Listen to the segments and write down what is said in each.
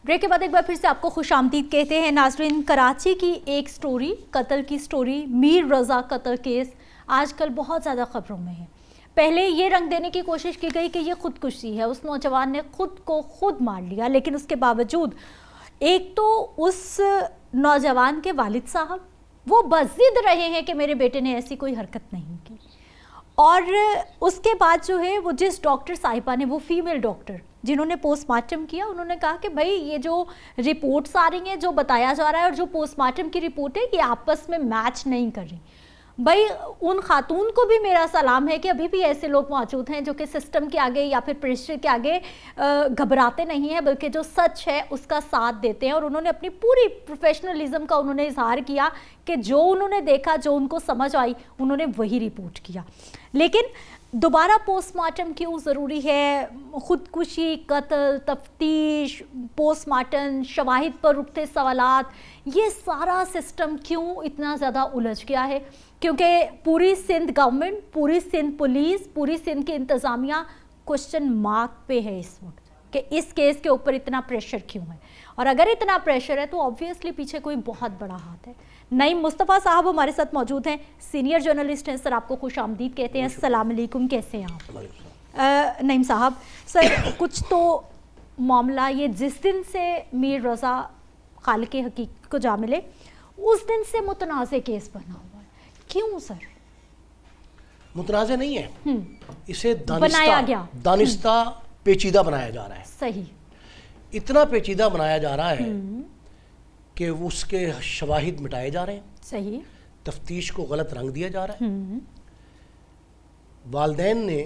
Break کے بعد ایک بار پھر سے آپ کو خوش آمدید کہتے ہیں ناظرین. کراچی کی ایک سٹوری, قتل کی سٹوری, میر رضا قتل کیس آج کل بہت زیادہ خبروں میں ہے. پہلے یہ رنگ دینے کی کوشش کی گئی کہ یہ خودکشی ہے, اس نوجوان نے خود کو خود مار لیا, لیکن اس کے باوجود ایک تو اس نوجوان کے والد صاحب وہ بضد رہے ہیں کہ میرے بیٹے نے ایسی کوئی حرکت نہیں کی, اور اس کے بعد جو ہے وہ جس ڈاکٹر صاحبہ نے, وہ فیمیل ڈاکٹر جنہوں نے پوسٹ مارٹم کیا, انہوں نے کہا کہ بھائی یہ جو رپورٹس آ رہی ہیں, جو بتایا جا رہا ہے اور جو پوسٹ مارٹم کی رپورٹ ہے, یہ آپس میں میچ نہیں کر رہی. بھائی ان خاتون کو بھی میرا سلام ہے کہ ابھی بھی ایسے لوگ موجود ہیں جو کہ سسٹم کے آگے یا پھر پریشر کے آگے گھبراتے نہیں ہیں, بلکہ جو سچ ہے اس کا ساتھ دیتے ہیں. اور انہوں نے اپنی پوری پروفیشنلزم کا انہوں نے اظہار کیا کہ جو انہوں نے دیکھا, جو ان کو سمجھ آئی, انہوں نے وہی رپورٹ کیا. لیکن دوبارہ پوسٹ مارٹم کیوں ضروری ہے؟ خودکشی, قتل, تفتیش, پوسٹ مارٹم, شواہد پر اٹھتے سوالات, یہ سارا سسٹم کیوں اتنا زیادہ الجھ گیا ہے؟ کیونکہ پوری سندھ گورنمنٹ, پوری سندھ پولیس, پوری سندھ کی انتظامیہ کوشچن مارک پہ ہے اس وقت کہ اس کیس کے اوپر اتنا پریشر کیوں ہے. اور اگر اتنا پریشر ہے تو آبویسلی پیچھے کوئی بہت بڑا ہاتھ ہے. نعیم مصطفیٰ صاحب ہمارے ساتھ موجود ہیں, سینئر جرنلسٹ ہیں. سر آپ کو خوش آمدید کہتے ہیں. السلام علیکم, کیسے ہیں آپ؟ نعیم صاحب, سر کچھ تو معاملہ یہ جس دن سے میر رضا خالق حقیقت کو جا ملے اس دن سے متنازع کیس بنا ہوا ہے. کیوں سر؟ متنازع نہیں ہے, اسے بنایا گیا, دانستہ پیچیدہ بنایا جا رہا ہے. صحیح, اتنا پیچیدہ بنایا جا رہا ہے کہ اس کے شواہد مٹائے جا رہے ہیں. صحیح, تفتیش کو غلط رنگ دیا جا رہا ہے. والدین نے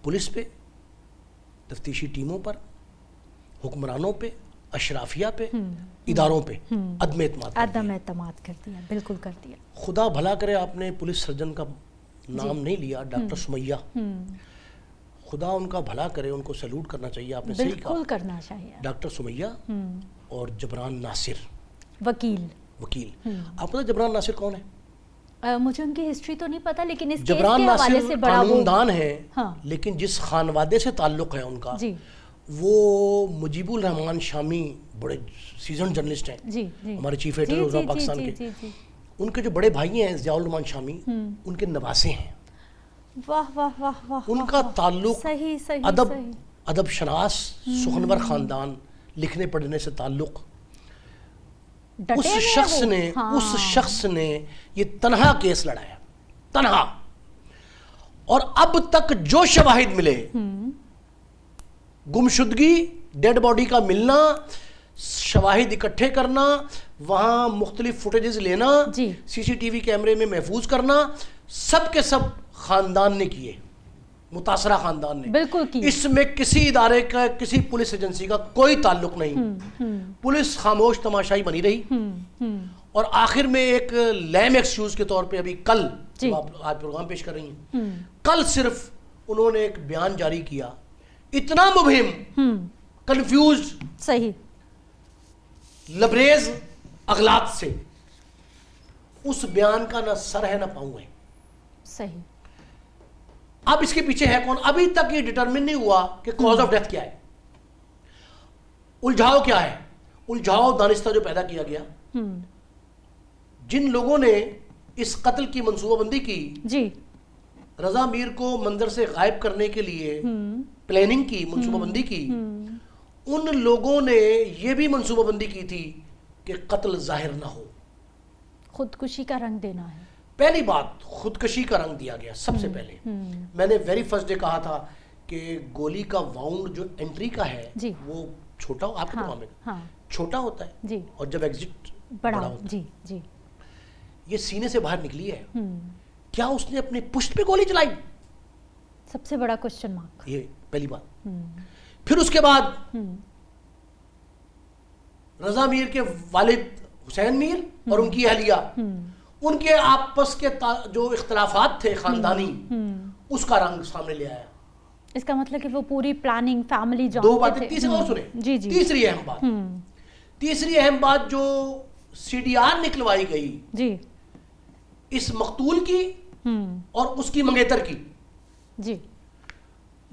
پولیس پہ, تفتیشی ٹیموں پر, حکمرانوں پہ, اشرافیہ پہ, اداروں پہ عدم اعتماد کر دیا. بالکل کر دیا. خدا بھلا کرے, آپ نے پولیس سرجن کا نام نہیں لیا, ڈاکٹر سمیہ, خدا ان کا بھلا کرے, ان کو سیلوٹ کرنا چاہیے. آپ نے صحیح کہا, بالکل کرنا چاہیے. ڈاکٹر سمیہ اور جبران ناصر وکیل. آپ کو جبران ناصر کون ہے؟ مجھے ان کی ہسٹری تو نہیں پتا, لیکن اس کیس جبران کے حوالے سے ناصر بڑا قانون دان ہے, لیکن جس خانوادے سے تعلق ہے ان کا, وہ مجیب الرحمان شامی بڑے سیزن جرنلسٹ ہیں, ہمارے چیف ایڈیٹر روزنامہ پاکستان کے. ان کے جو بڑے بھائی ہیں ضیاء الرحمان شامی, ان کے نواسے ہیں. واہ واہ واہ واہ. ان کا تعلق ادب شناس, سخنور خاندان, لکھنے پڑھنے سے تعلق. اس شخص نے یہ تنہا کیس لڑایا, تنہا. اور اب تک جو شواہد ملے, گمشدگی, ڈیڈ باڈی کا ملنا, شواہد اکٹھے کرنا, وہاں مختلف فوٹیجز لینا, سی سی ٹی وی کیمرے میں محفوظ کرنا, سب کے سب خاندان نے کیے, متاثرہ خاندان نے. بالکل کی. اس میں کسی ادارے کا, کسی پولیس ایجنسی کا کوئی تعلق نہیں. پولیس خاموش تماشائی بنی رہی, اور آخر میں ایک لیم ایکسکیوز کے طور پہ ابھی کل, آج پروگرام پیش کر رہی ہیں, کل صرف انہوں نے ایک بیان جاری کیا, اتنا مبہم, کنفیوزڈ, صحیح, لبریز اغلاط سے. اس بیان کا نہ سر ہے نہ پاؤں ہے. صحیح. اب اس کے پیچھے ہے کون؟ ابھی تک یہ ڈٹرمن نہیں ہوا کہ کاز آف ڈیتھ کیا ہے, الجھاؤ کیا ہے. الجھاؤ دانستہ جو پیدا کیا گیا, جن لوگوں نے اس قتل کی منصوبہ بندی کی, رضا میر کو منظر سے غائب کرنے کے لیے پلاننگ کی, منصوبہ بندی کی, ان لوگوں نے یہ بھی منصوبہ بندی کی تھی کہ قتل ظاہر نہ ہو, خودکشی کا رنگ دینا ہے. پہلی بات, خودکشی کا رنگ دیا گیا سب سے پہلے. میں نے ویری فرسٹ ڈے کہا تھا کہ گولی کا واؤنڈ جو انٹری کا ہے وہ چھوٹا, آپ کے دماغ میں چھوٹا ہوتا ہے, اور جب ایگزٹ بڑا ہوتا ہے. یہ سینے سے باہر نکلی ہے. کیا اس نے اپنے پشت پہ گولی چلائی؟ سب سے بڑا کوسچن مارک. یہ پہلی بات. پھر اس کے بعد رضا میر کے والد حسین میر اور ان کی اہلیہ, ان کے آپس کے جو اختلافات تھے خاندانی, اس کا رنگ سامنے لے آیا. اس کا مطلب کہ وہ پوری پلاننگ, فیملی جانتے تھے. دو باتیں. تیسری اور سنیں, تیسری اہم بات, تیسری اہم بات جو سی ڈی آر نکلوائی گئی اس مقتول کی اور اس کی منگیتر کی.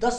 10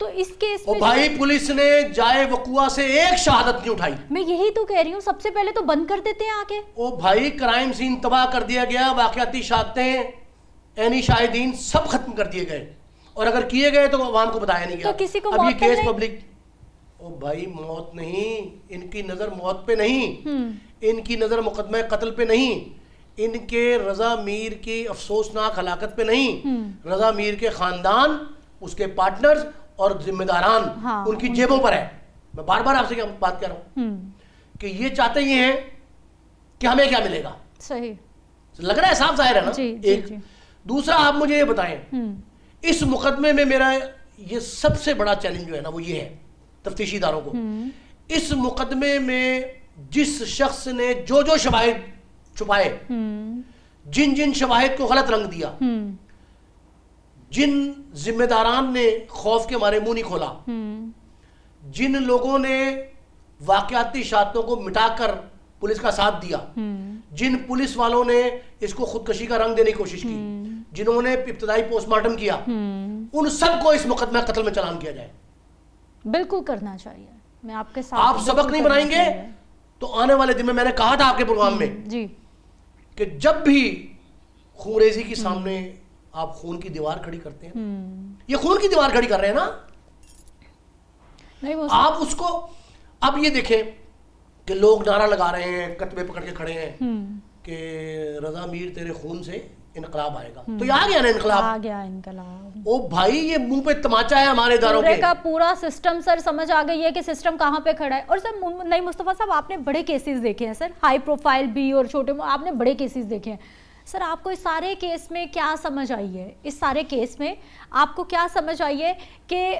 تو اس کیس میں بھائی پولیس نے جائے وقوع سے ایک شہادت نہیں اٹھائی. میں یہی تو کہہ رہی ہوں, سب سے پہلے تو بند کر دیتے ہیں آ کے. بھائی کرائم سین تباہ کر دیا گیا, واقعاتی شہادتیں, عینی شاہدین سب ختم کر دیے گئے, اور اگر کیے گئے تو عوام کو بتایا نہیں گیا. تو کسی کو اب یہ موت کیس پبلک, بھائی موت نہیں, ان کی نظر موت پہ نہیں, ان کی نظر مقدمہ قتل پہ نہیں, ان کے رضا میر کی افسوسناک ہلاکت پہ نہیں, رضا میر کے خاندان, اس کے پارٹنرز اور ذمہ داران ان کی جیبوں پر ہے. میں بار بار آپ سے بات کر رہا ہوں کہ یہ چاہتے یہ ہیں کہ ہمیں کیا ملے گا. صحیح لگ رہا ہے, صاف ظاہر ہے نا. ایک دوسرا آپ مجھے یہ بتائیں, اس مقدمے میں میرا یہ سب سے بڑا چیلنج جو ہے نا وہ یہ ہے تفتیشی اداروں کو, اس مقدمے میں جس شخص نے جو شواہد چھپائے, جن شواہد کو غلط رنگ دیا, جن ذمہ داران نے خوف کے مارے منہ نہیں کھولا, جن لوگوں نے واقعاتی شہادتوں کو مٹا کر پولیس کا ساتھ دیا, جن پولیس والوں نے اس کو خودکشی کا رنگ دینے کی کوشش کی, جنہوں نے ابتدائی پوسٹ مارٹم کیا, ان سب کو اس مقدمہ قتل میں چلان کیا جائے. بالکل کرنا چاہیے. میں آپ کے ساتھ, آپ سبق نہیں بنائیں گے تو آنے والے دن میں نے کہا تھا آپ کے پروگرام میں جی کہ جب بھی خونریزی کے سامنے آپ خون کی دیوار کھڑی کرتے ہیں, یہ خون کی دیوار کھڑی کر رہے ہیں نا آپ اس کو. اب یہ دیکھیں کہ لوگ نعرہ لگا رہے ہیں, کتبے پکڑ کے کھڑے ہیں کہ رضا میر تیرے خون سے انقلاب آئے گا. تو یہ آ گیا نا انقلاب, آ گیا انقلاب. بھائی یہ منہ پہ تماچا ہے ہمارے اداروں کے کا پورا سسٹم. سر سمجھ آ گئی ہے کہ سسٹم کہاں پہ کھڑا ہے. اور سر نہیں مصطفیٰ صاحب, آپ نے بڑے کیسز دیکھے ہیں سر, ہائی پروفائل بھی اور چھوٹے, آپ نے بڑے کیسز دیکھے ہیں سر. آپ کو اس سارے کیس میں کیا سمجھ آئی ہے, اس سارے کیس میں آپ کو کیا سمجھ آئی ہے کہ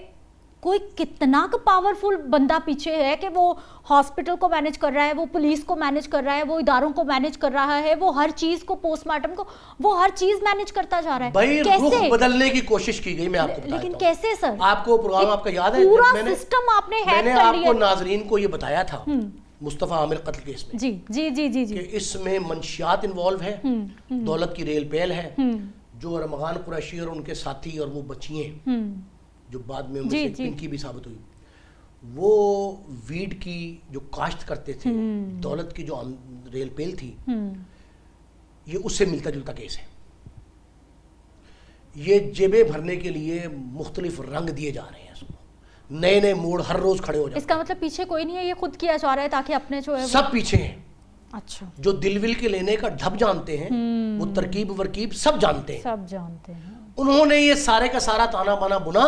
کوئی کتنا پاورفل بندہ پیچھے ہے کہ وہ ہاسپٹل کو مینج کر رہا ہے, وہ پولیس کو مینج کر رہا ہے, وہ اداروں کو مینج کر رہا ہے, وہ ہر چیز کو, پوسٹ مارٹم کو, وہ ہر چیز مینج کرتا جا رہا ہے. بھائی رخ بدلنے کی کوشش کی گئی, میں آپ کو بتاتا ہوں. لیکن کیسے سر؟ آپ کو پروگرام آپ کا یاد ہے, پورا سسٹم آپ نے ہیک کر لیا. میں نے آپ کو ناظرین کو یہ بتایا تھا مصطفیٰ عامر قتل کیس میں جی جی جی جی کہ اس میں منشیات انوالو ہے, دولت کی ریل پیل ہے, جو رمضان قریشی اور ان کے ساتھی اور وہ بچیاں جو بعد میں ان کی بھی ثابت ہوئی, وہ ویڈ کی جو کاشت کرتے تھے, دولت کی جو ریل پیل تھی, یہ اس سے ملتا جلتا کیس ہے. یہ جیبیں بھرنے کے لیے مختلف رنگ دیے جا رہے ہیں, اس کو نئے نئے موڑ ہر روز کھڑے ہو جاتے ہیں. اس کا مطلب پیچھے کوئی نہیں ہے, یہ خود کیا جا رہا ہے تاکہ اپنے جو ہے سب پیچھے ہیں. اچھا, جو دل ول کے لینے کا ڈھب جانتے ہیں, وہ ترکیب ورکیب سب جانتے ہیں, سب جانتے ہیں. انہوں نے یہ سارے کا سارا تانا بانا بنا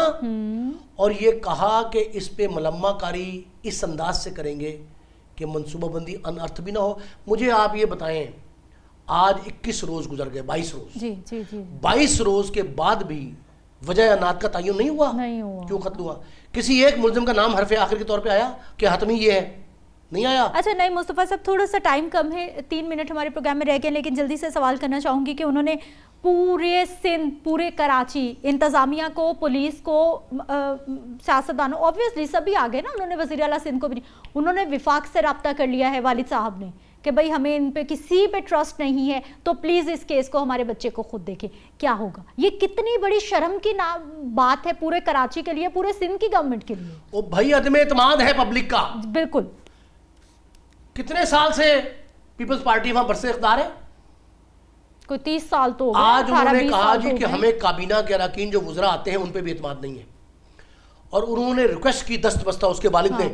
اور یہ کہا کہ اس پہ ملمہ کاری اس انداز سے کریں گے کہ منصوبہ بندی انارتھ بھی نہ ہو. مجھے آپ یہ بتائیں, آج 21 روز گزر گئے, 22 روز, 22 روز کے بعد بھی وجہ انات کا تعین نہیں ہوا. کیوں قتل ہوا؟ کسی ایک ملزم کا نام حرف آخر کے طور پہ آیا کہ حتمی یہ ہے؟ نہیں آیا. اچھا نہیں مصطفیٰ صاحب, تھوڑا سا ٹائم کم ہے, 3 منٹ ہمارے پروگرام میں رہ گئے, لیکن جلدی سے سوال کرنا چاہوں گی کہ انہوں نے پورے سندھ, پورے کراچی, انتظامیہ کو, پولیس کو, سیاستدانوں, اوبویسلی سبھی آگے نا, انہوں نے وزیر اعلیٰ سندھ کو بھی, انہوں نے وفاق سے رابطہ کر لیا ہے والد صاحب نے کہ بھئی ہمیں ان پہ کسی پہ ٹرسٹ نہیں ہے, تو پلیز اس کیس کو ہمارے بچے کو خود دیکھیں. کیا ہوگا؟ یہ کتنی بڑی شرم کی بات ہے پورے کراچی کے لیے, پورے سندھ کی گورنمنٹ کے لیے. وہ بھائی عدم اعتماد ہے پبلک کا. بالکل. کتنے سال سے پیپلز پارٹی وہاں برسر اقتدار ہے؟ کوئی 30 سال تو ہو گئے. آج انہوں نے کہا جی کہ ہمیں کابینہ کے اراکین جو وزراء آتے ہیں ان پہ بھی اعتماد نہیں ہے, اور انہوں نے ریکویسٹ کی دست بستہ اس کے والد نے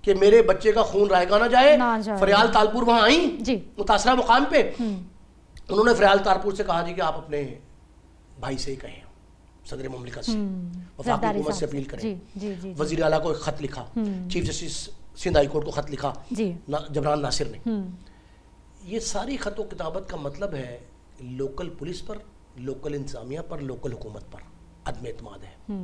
کہ میرے بچے کا خون رائے گا نہ جائے. فریال تالپور وہاں آئیں متاثرہ مقام پہ, انہوں نے فریال تالپور سے کہا جی کہ آپ اپنے بھائی سے ہی کہیں, صدر مملکت سے, وفاقی حکومت سے اپیل کریں. وزیر اعلیٰ کو ایک خط لکھا, chief justice Sindh high court کو خط لکھا جبران ناصر نے. یہ ساری خط و کتابت کا مطلب ہے لوکل پولیس پر, لوکل انتظامیہ پر, لوکل حکومت پر عدم اعتماد ہے.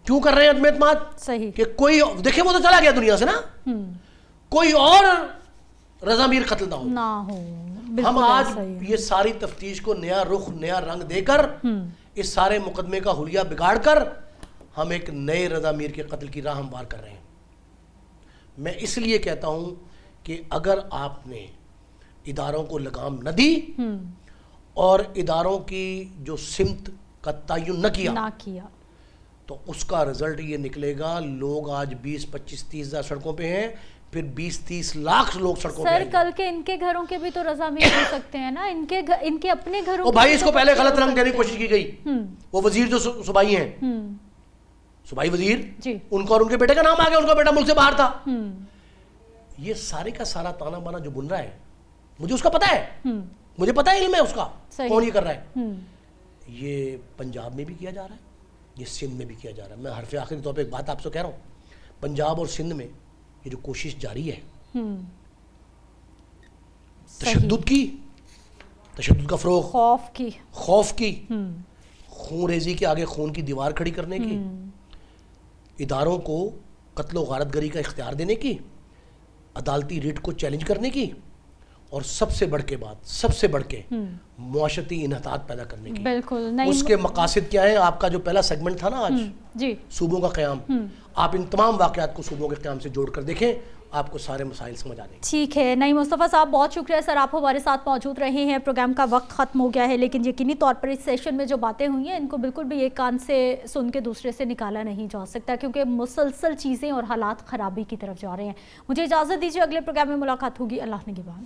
کیوں کر رہے ہیں عدم اعتماد؟ صحیح کہ کوئی دیکھیں, وہ تو چلا گیا دنیا سے نا, کوئی اور رضا میر قتل نہ ہو. ہم آج یہ ساری تفتیش کو نیا رخ, نیا رنگ دے کر, اس سارے مقدمے کا حلیہ بگاڑ کر ہم ایک نئے رضا میر کے قتل کی راہ ہموار کر رہے ہیں. میں اس لیے کہتا ہوں کہ اگر آپ نے اداروں کو لگام نہ دی اور اداروں کی جو سمت کا تعین نہ کیا, تو اس کا رزلٹ یہ نکلے گا لوگ آج 20 25 30 ہزار سڑکوں پہ ہیں, پھر 20 30 لاکھ لوگ سڑکوں پہ ہیں. سر کل کے ان کے گھروں کے بھی تو رضا میر ہو سکتے ہیں نا, ان کے اپنے گھروں. وہ بھائی اس کو پہلے غلط رنگ دینے کی کوشش کی گئی. وہ وزیر جو صوبائی ہیں, صوبائی وزیر, ان کو اور ان کے بیٹے کا نام آ گیا, ان کا بیٹا ملک سے باہر تھا. یہ سارے کا سارا تانا بانا جو بن رہا ہے, مجھے اس کا پتا ہے, مجھے پتا ہے علم ہے اس کا کون یہ کر رہا ہے. یہ پنجاب میں بھی کیا جا رہا ہے, یہ سندھ میں بھی کیا جا رہا ہے. میں حرف آخری طور پہ ایک بات آپ سے کہہ رہا ہوں, پنجاب اور سندھ میں یہ جو کوشش جاری ہے تشدد کا فروغ, خوف کی, خون ریزی کے آگے خون کی دیوار کھڑی کرنے کی, اداروں کو قتل و غارت گری کا اختیار دینے کی, عدالتی ریٹ کو چیلنج کرنے کی, اور سب سے بڑھ کے معاشرتی انحطاط پیدا کرنے کی. بالکل. اس کے مقاصد کیا ہیں؟ آپ کا جو پہلا سیگمنٹ تھا نا آج, صوبوں کا قیام, آپ ان تمام واقعات کو صوبوں کے قیام سے جوڑ کر دیکھیں, آپ کو سارے مسائل سمجھ آ جائیں گے. ٹھیک ہے. نعیم مصطفیٰ صاحب بہت شکریہ سر, آپ ہمارے ساتھ موجود رہے ہیں. پروگرام کا وقت ختم ہو گیا ہے, لیکن یقینی طور پر اس سیشن میں جو باتیں ہوئی ہیں ان کو بالکل بھی ایک کان سے سن کے دوسرے سے نکالا نہیں جا سکتا, کیونکہ مسلسل چیزیں اور حالات خرابی کی طرف جا رہے ہیں. مجھے اجازت دیجیے, اگلے پروگرام میں ملاقات ہوگی. اللہ نگہبان.